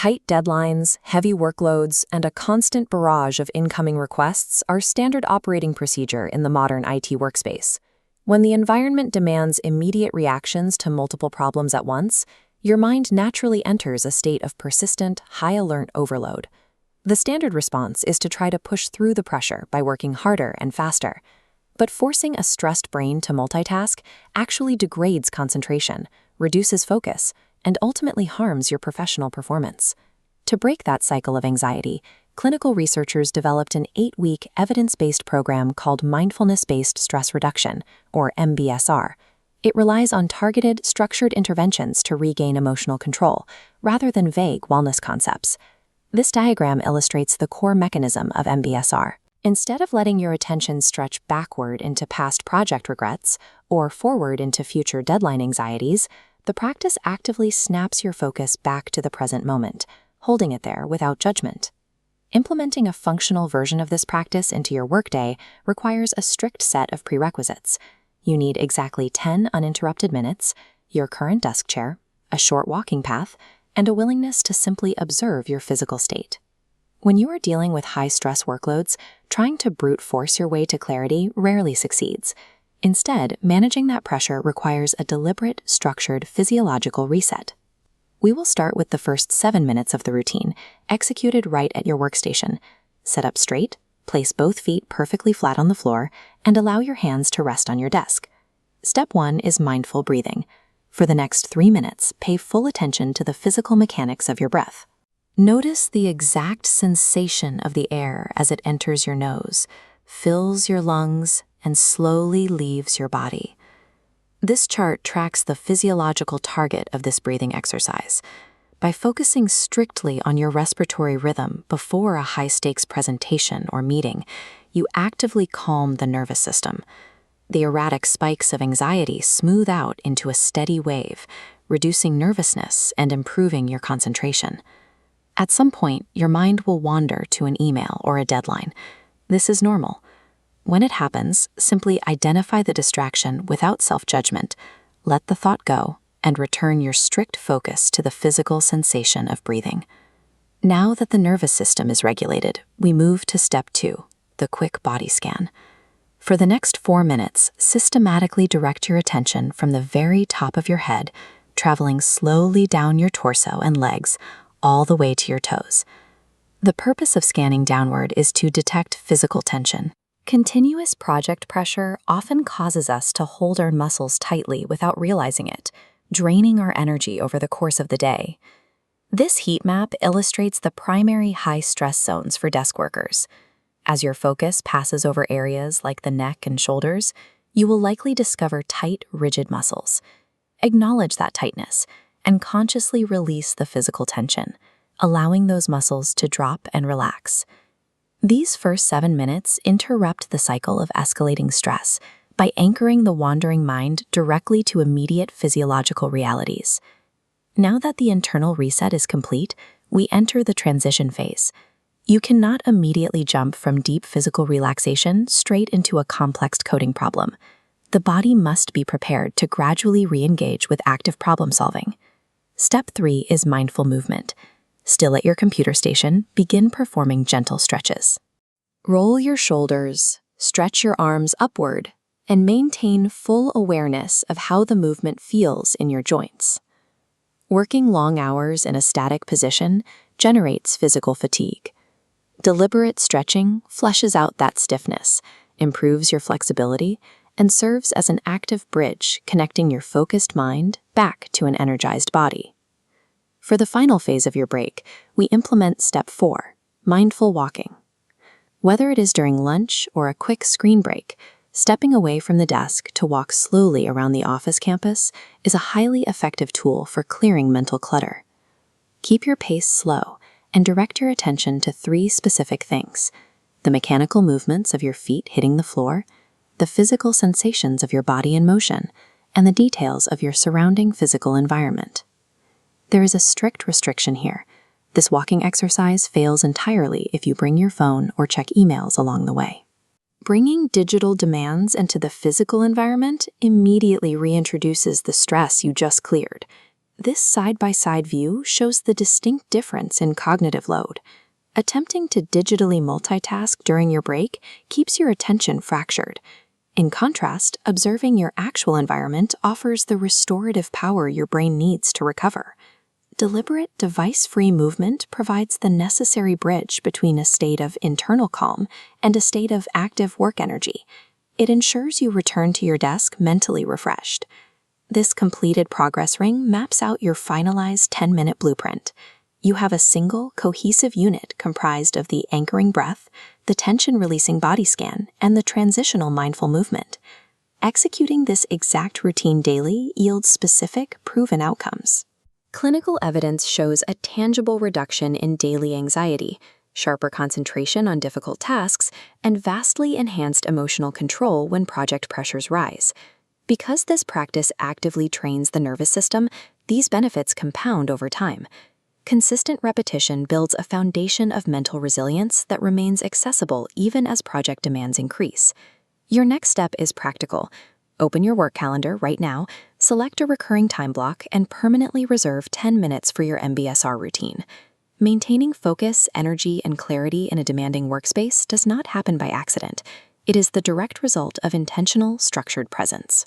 Tight deadlines, heavy workloads, and a constant barrage of incoming requests are standard operating procedure in the modern IT workspace. When the environment demands immediate reactions to multiple problems at once, your mind naturally enters a state of persistent, high-alert overload. The standard response is to try to push through the pressure by working harder and faster. But forcing a stressed brain to multitask actually degrades concentration, reduces focus, and ultimately harms your professional performance. To break that cycle of anxiety, clinical researchers developed an 8-week evidence-based program called Mindfulness-Based Stress Reduction, or MBSR. It relies on targeted, structured interventions to regain emotional control, rather than vague wellness concepts. This diagram illustrates the core mechanism of MBSR. Instead of letting your attention stretch backward into past project regrets or forward into future deadline anxieties, the practice actively snaps your focus back to the present moment, holding it there without judgment. Implementing a functional version of this practice into your workday requires a strict set of prerequisites. You need exactly 10 uninterrupted minutes, your current desk chair, a short walking path, and a willingness to simply observe your physical state. When you are dealing with high-stress workloads, trying to brute force your way to clarity rarely succeeds. Instead, managing that pressure requires a deliberate, structured physiological reset. We will start with the first 7 minutes of the routine, executed right at your workstation. Sit up straight, place both feet perfectly flat on the floor, and allow your hands to rest on your desk. Step 1 is mindful breathing. For the next 3 minutes, pay full attention to the physical mechanics of your breath. Notice the exact sensation of the air as it enters your nose, fills your lungs, and slowly leaves your body. This chart tracks the physiological target of this breathing exercise. By focusing strictly on your respiratory rhythm before a high-stakes presentation or meeting, you actively calm the nervous system. The erratic spikes of anxiety smooth out into a steady wave, reducing nervousness and improving your concentration. At some point, your mind will wander to an email or a deadline. This is normal. When it happens, simply identify the distraction without self-judgment, let the thought go, and return your strict focus to the physical sensation of breathing. Now that the nervous system is regulated, we move to step 2, the quick body scan. For the next 4 minutes, systematically direct your attention from the very top of your head, traveling slowly down your torso and legs, all the way to your toes. The purpose of scanning downward is to detect physical tension. Continuous project pressure often causes us to hold our muscles tightly without realizing it, draining our energy over the course of the day. This heat map illustrates the primary high-stress zones for desk workers. As your focus passes over areas like the neck and shoulders, you will likely discover tight, rigid muscles. Acknowledge that tightness and consciously release the physical tension, allowing those muscles to drop and relax. These first 7 minutes interrupt the cycle of escalating stress by anchoring the wandering mind directly to immediate physiological realities. Now that the internal reset is complete, we enter the transition phase. You cannot immediately jump from deep physical relaxation straight into a complex coding problem. The body must be prepared to gradually re-engage with active problem solving. Step 3 is mindful movement. Still at your computer station, begin performing gentle stretches. Roll your shoulders, stretch your arms upward, and maintain full awareness of how the movement feels in your joints. Working long hours in a static position generates physical fatigue. Deliberate stretching flushes out that stiffness, improves your flexibility, and serves as an active bridge connecting your focused mind back to an energized body. For the final phase of your break, we implement Step 4, mindful walking. Whether it is during lunch or a quick screen break, stepping away from the desk to walk slowly around the office campus is a highly effective tool for clearing mental clutter. Keep your pace slow and direct your attention to 3 specific things: the mechanical movements of your feet hitting the floor, the physical sensations of your body in motion, and the details of your surrounding physical environment. There is a strict restriction here. This walking exercise fails entirely if you bring your phone or check emails along the way. Bringing digital demands into the physical environment immediately reintroduces the stress you just cleared. This side-by-side view shows the distinct difference in cognitive load. Attempting to digitally multitask during your break keeps your attention fractured. In contrast, observing your actual environment offers the restorative power your brain needs to recover. Deliberate, device-free movement provides the necessary bridge between a state of internal calm and a state of active work energy. It ensures you return to your desk mentally refreshed. This completed progress ring maps out your finalized 10-minute blueprint. You have a single, cohesive unit comprised of the anchoring breath, the tension-releasing body scan, and the transitional mindful movement. Executing this exact routine daily yields specific, proven outcomes. Clinical evidence shows a tangible reduction in daily anxiety, sharper concentration on difficult tasks, and vastly enhanced emotional control when project pressures rise. Because this practice actively trains the nervous system, these benefits compound over time. Consistent repetition builds a foundation of mental resilience that remains accessible even as project demands increase. Your next step is practical. Open your work calendar right now, select a recurring time block, and permanently reserve 10 minutes for your MBSR routine. Maintaining focus, energy, and clarity in a demanding workspace does not happen by accident. It is the direct result of intentional, structured presence.